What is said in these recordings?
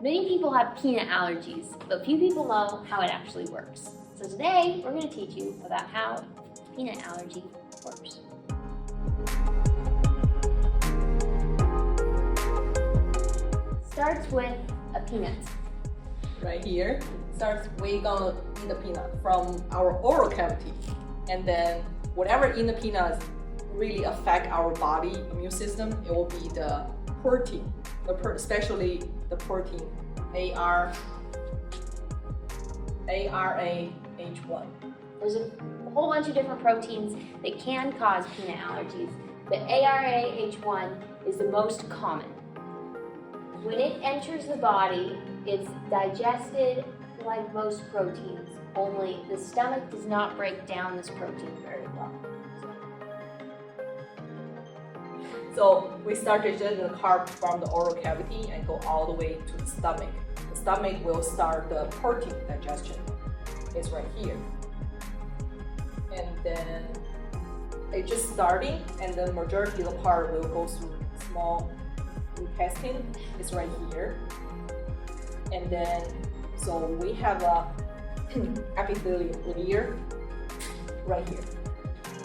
Many people have peanut allergies, but few people know how it actually works. So today, we're going to teach you about how peanut allergy works. Starts with a peanut. Right here, we're gonna eat the peanut from our oral cavity, and then whatever in the peanuts really affect our body immune system, it will be the protein, especially the protein ARAH1. There's a whole bunch of different proteins that can cause peanut allergies, but ARAH1 is the most common. When it enters the body, it's digested like most proteins, only the stomach does not break down this protein very well. So we start digesting the carb from the oral cavity and go all the way to the stomach. The stomach will start the protein digestion. It's right here. And then it's just starting, and the majority of the part will go through small intestine. It's right here. And then, so we have a epithelial layer right here.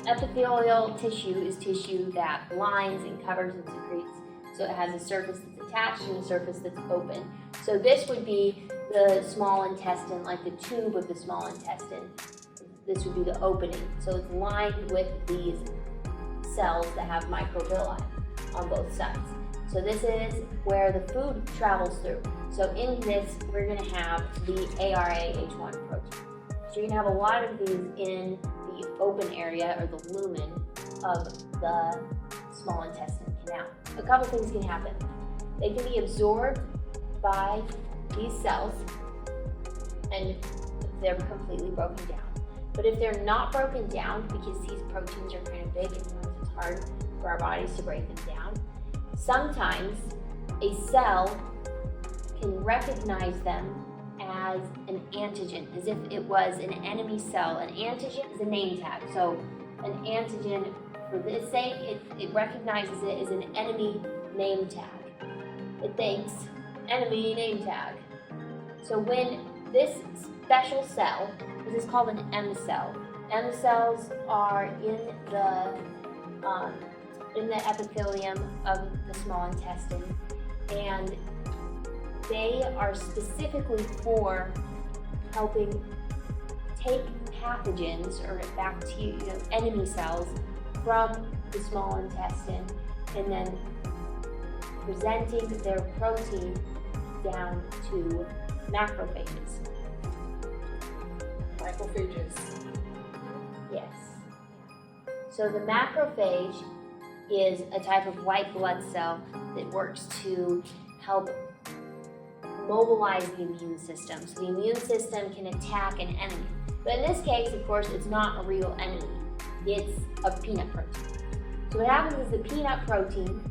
Epithelial tissue is tissue that lines and covers and secretes. So it has a surface that's attached and a surface that's open. So this would be the small intestine, like the tube of the small intestine. This would be the opening. So it's lined with these cells that have microvilli on both sides. So this is where the food travels through. So in this, we're going to have the ARAH1 protein. So you're going to have a lot of these in the open area, or the lumen of the small intestine canal. A couple things can happen. They can be absorbed by these cells, and they're completely broken down. But if they're not broken down, because these proteins are kind of big and sometimes it's hard for our bodies to break them down, sometimes a cell can recognize them as an antigen, as if it was an enemy cell. An antigen is a name tag. So an antigen, for this sake, it recognizes it as an enemy name tag. It thinks, enemy name tag. So when this special cell, this is called an M cell. M cells are in the epithelium of the small intestine, and they are specifically for helping take pathogens or bacteria, enemy cells from the small intestine, and then presenting their protein down to macrophages. Macrophages. Yes. So the macrophage is a type of white blood cell that works to help mobilize the immune system. So the immune system can attack an enemy. But in this case, of course, it's not a real enemy. It's a peanut protein. So what happens is the peanut protein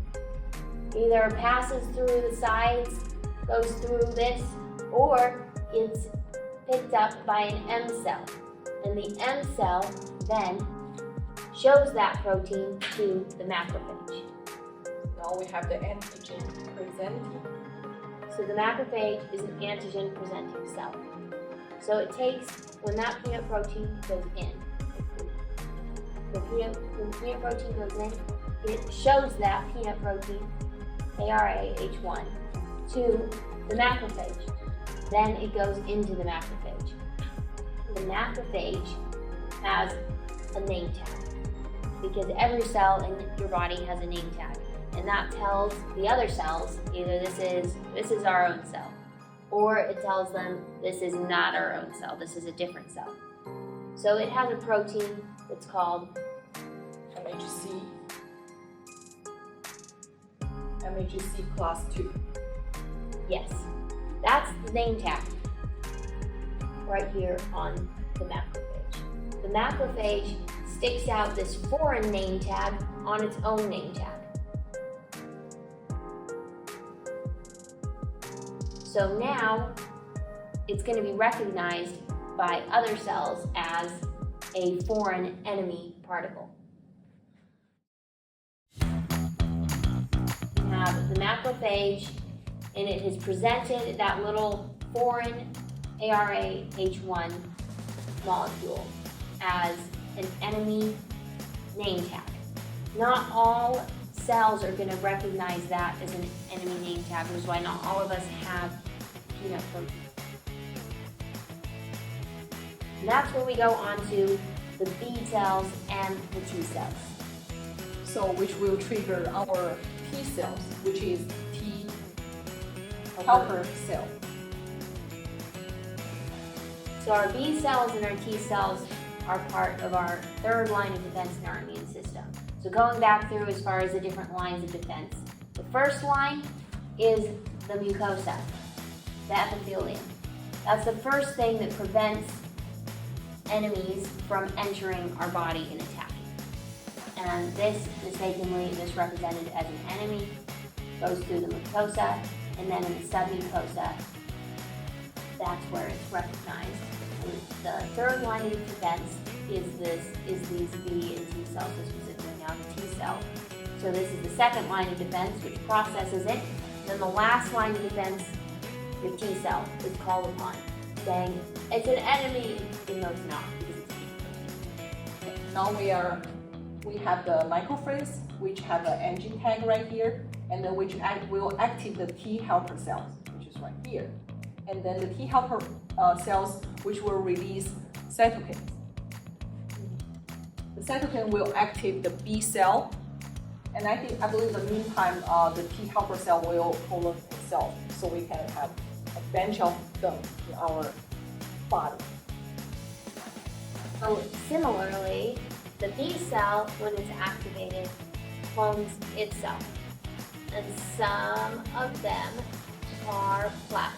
either passes through the sides, goes through this, or it's picked up by an M cell. And the M cell then shows that protein to the macrophage. Now we have the antigen presenting. So the macrophage is an antigen presenting cell. So it takes, when that peanut protein goes in, when the peanut protein goes in, it shows that peanut protein, ARAH1, to the macrophage. Then it goes into the macrophage. The macrophage has a name tag, because every cell in your body has a name tag. And that tells the other cells, either this is our own cell, or it tells them this is not our own cell, this is a different cell. So it has a protein that's called MHC class 2. Yes, that's the name tag right here on the macrophage. The macrophage sticks out this foreign name tag on its own name tag. So now it's going to be recognized by other cells as a foreign enemy particle. We have the macrophage and it has presented that little foreign ARAH1 molecule as an enemy name tag. Not all cells are going to recognize that as an enemy name tag, which is why not all of us have peanut protein. And that's when we go on to the B cells and the T cells. So which will trigger our T cells, which is T helper cell. So our B cells and our T cells are part of our third line of defense in our immune system. So going back through as far as the different lines of defense. The first line is the mucosa, the epithelium. That's the first thing that prevents enemies from entering our body and attacking. And this, mistakenly, is represented as an enemy, goes through the mucosa, and then in the submucosa, that's where it's recognized. And the third line of defense is these B and T cells, so specifically now the T cell. So this is the second line of defense, which processes it. Then the last line of defense, the T cell, is called upon, saying it's an enemy, even though it's not, because it's T. Now we have the microphrase, which have an engine tag right here, and then which will activate the T helper cells, which is right here. And then the T helper cells, which will release cytokines. The cytokine will activate the B cell, and I believe in the meantime, the T helper cell will colon itself, so we can have a bunch of them in our body. So similarly, the B cell, when it's activated, clones itself. And some of them are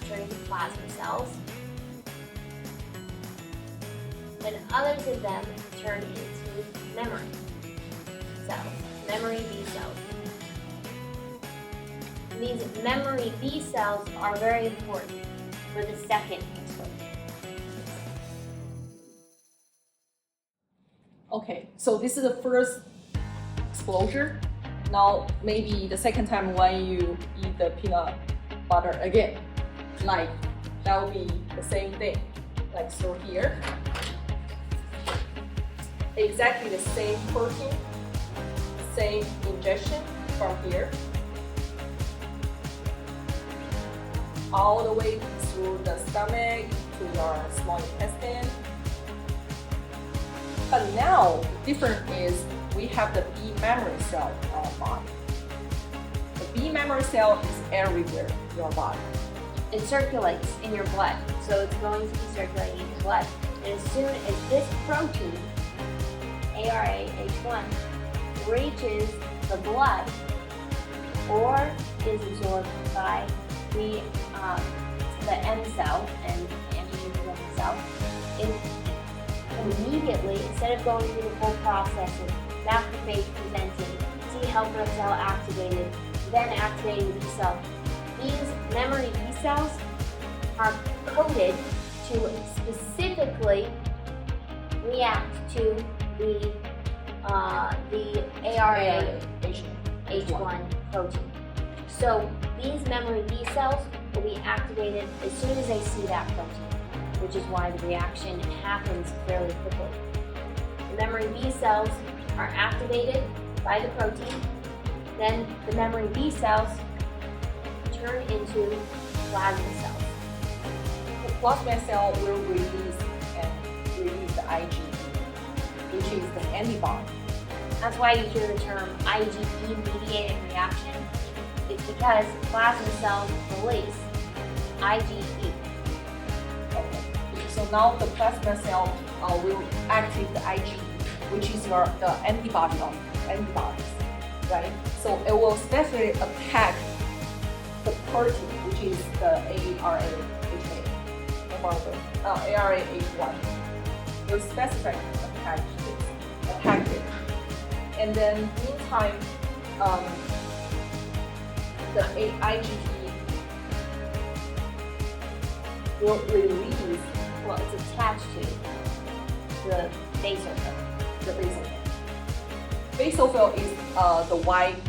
turn into plasma cells, and others of them turn into memory cells, memory B cells. And these memory B cells are very important for the second explosion. Okay, so this is the first exposure. Now maybe the second time when you eat the peanut butter again, like that will be the same thing. Like so here, exactly the same protein, same injection from here, all the way through the stomach to your small intestine. But now, the difference is we have the B memory cell in our body. The B memory cell is everywhere in your body. It circulates in your blood, so it's going to be circulating in your blood. And as soon as this protein, ARAH1, reaches the blood or is absorbed by the M cell and anti-neutralizing cell, immediately, instead of going through the whole process of macrophage presenting, T helper cell activated, then activating the B cell, these memory B cells are coded to specifically react to the ARAH1 protein. So these memory B cells will be activated as soon as they see that protein, which is why the reaction happens fairly quickly. The memory B cells are activated by the protein, then the memory B cells turn into plasma cells. The plasma cell will release the IgE, which is the antibody. That's why you hear the term IgE-mediated reaction. It's because plasma cells release IgE. Okay. So now the plasma cell will activate the IgE, which is the antibodies, right? So it will specifically attack the protein, which is the ARAH1. Will specifically attack it. And then meantime, the IgE will release. Well, it's attached to the basophil. Basophil is the white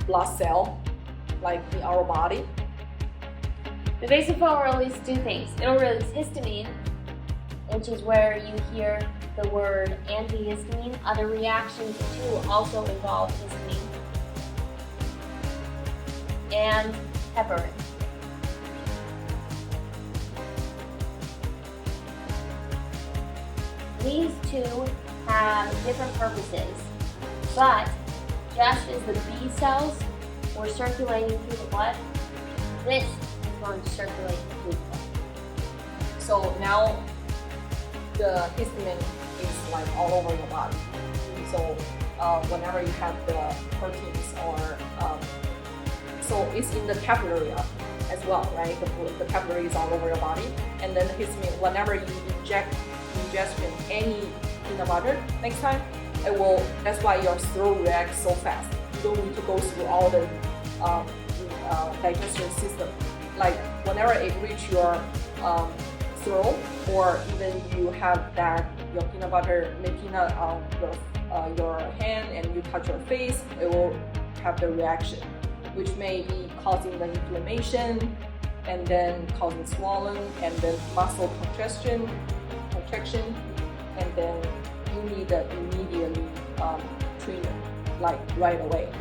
blood cell, like in our body. The basophil will release two things. It'll release histamine, which is where you hear the word antihistamine. Other reactions too also involve histamine. And heparin. These two have different purposes, but just as the B cells were circulating through the blood, this is going to circulate through the blood. So now the histamine is like all over your body. So whenever you have the proteins or so it's in the capillary as well, right? The capillary is all over your body, and then the histamine, whenever you ingestion any peanut butter next time, it will. That's why your throat reacts so fast. You don't need to go through all the digestion system. Like whenever it reach your throat, or even you have that your peanut butter peanut on your hand and you touch your face, it will have the reaction, which may be causing the inflammation, and then causing swelling, and then muscle contraction, and then you need the immediately treatment, like right away.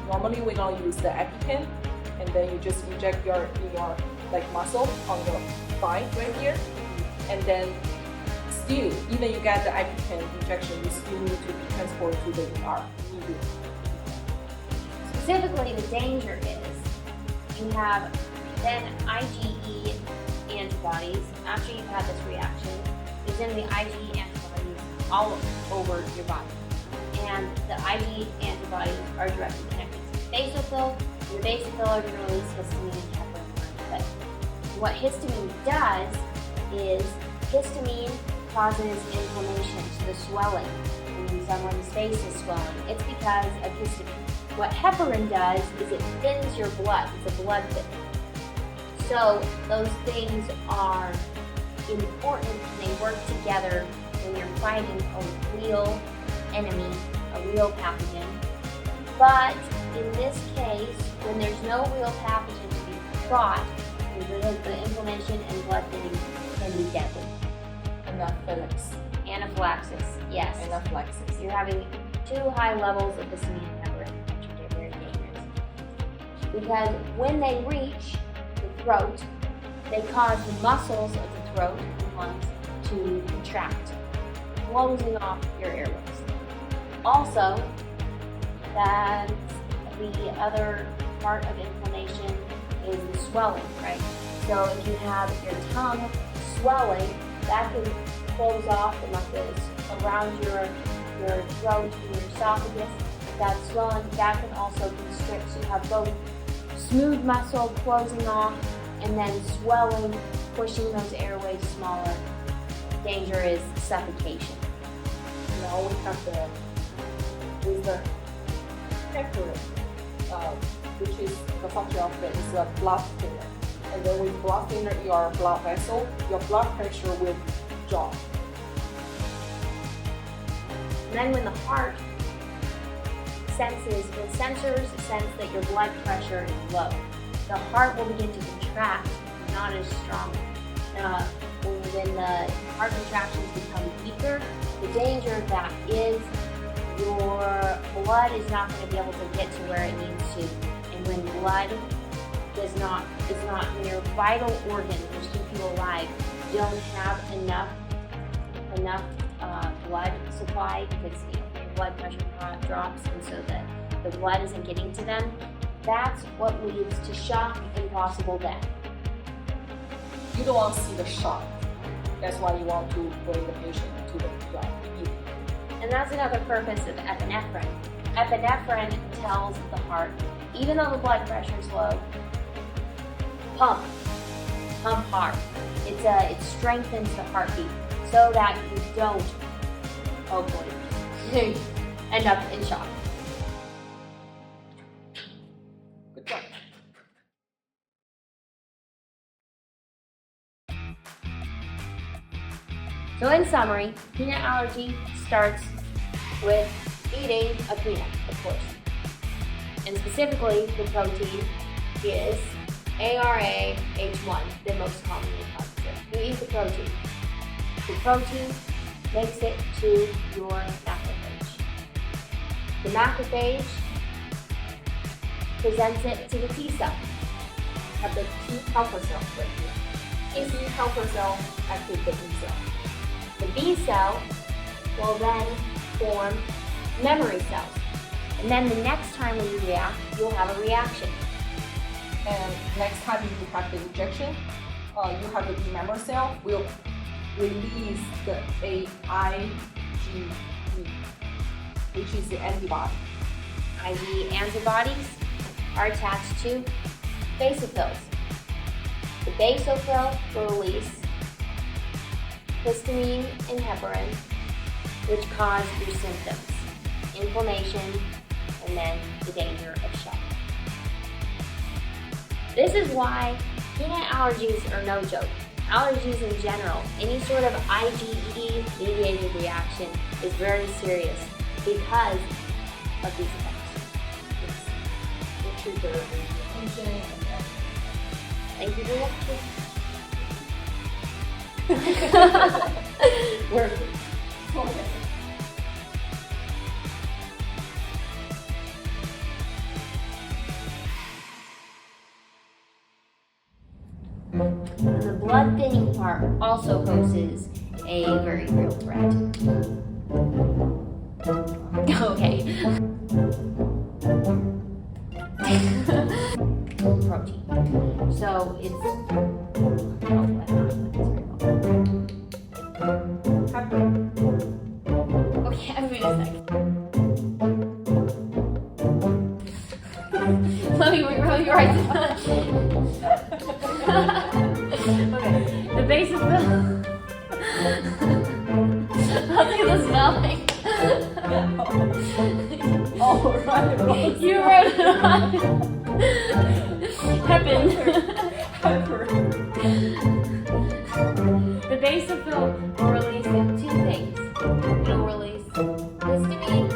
Normally we don't use the EpiPen, and then you just inject your like muscle on your thigh right here, and then still, even you get the EpiPen injection, you still need to be transported to the ER immediately. Specifically, the danger is you have then IgE antibodies after you've had this reaction. There's then the IgE antibodies all over your body, and the IgE antibodies are directly connected to the basophil. The basophil are going to release histamine and heparin. But what histamine does is histamine causes inflammation, so the swelling. When someone's face is swelling, it's because of histamine. What heparin does is it thins your blood. It's a blood thinner. So those things are important and they work together when you're fighting a real enemy, a real pathogen. But in this case, when there's no real pathogen to be fought, the inflammation and blood thinning can be deadly. Anaphylaxis, yes. Anaphylaxis. You're having too high levels of histamine and heparin, which are very dangerous. Because when they reach the throat, they cause the muscles of the throat and lungs to contract, closing off your airways. Also, that's the other part of inflammation is the swelling, right? So if you have your tongue swelling, that can close off the muscles around your throat and your esophagus. That swelling, that can also constrict. So you have both smooth muscle closing off and then swelling, pushing those airways smaller. Danger is suffocation. Now we have the heparin, which is the function of it is a blood thinner. And then with blood thinner, your blood vessel, your blood pressure will drop. And then when the heart senses, when sensors sense that your blood pressure is low, the heart will begin to contract, not as strong. When the heart contractions become weaker, the danger of that is your blood is not going to be able to get to where it needs to. And when blood is not when your vital organs, which keep you alive, don't have enough blood supply because your blood pressure drops, and so the blood isn't getting to them, that's what leads to shock and possible death. You don't want to see the shock. That's why you want to bring the patient to the ER. And that's another purpose of epinephrine. Epinephrine tells the heart, even though the blood pressure is low, pump hard. It strengthens the heartbeat so that you don't, hopefully, end up in shock. Good job. So in summary, peanut allergy starts with eating a peanut, of course. And specifically, the protein is ARAH1 that most commonly causes it. You eat the protein. The protein makes it to your macrophage. The macrophage presents it to the T cell. Have the T helper cell right here. The T helper cell activates the B cell. The B cell will then form memory cells. And then the next time when you react, you'll have a reaction. And next time you have the injection, you have the B memory cell will release the IgE, which is the antibody. IgE antibodies are attached to basophils. The basophil will release histamine and heparin, which cause your symptoms, inflammation, and then the danger of shock. This is why peanut allergies are no joke. Allergies in general, any sort of IgE-mediated reaction is very serious because of these effects. It triggers inflammation and then Thank you for watching. work. Okay. The blood thinning part also poses a very real threat. Okay. Protein. So it's okay, I'm wait a second. Let me write this down. Okay, the basophil. I'll do the spelling. All right. You wrote it on. Heparin. The basophil will release two things. It'll release histamine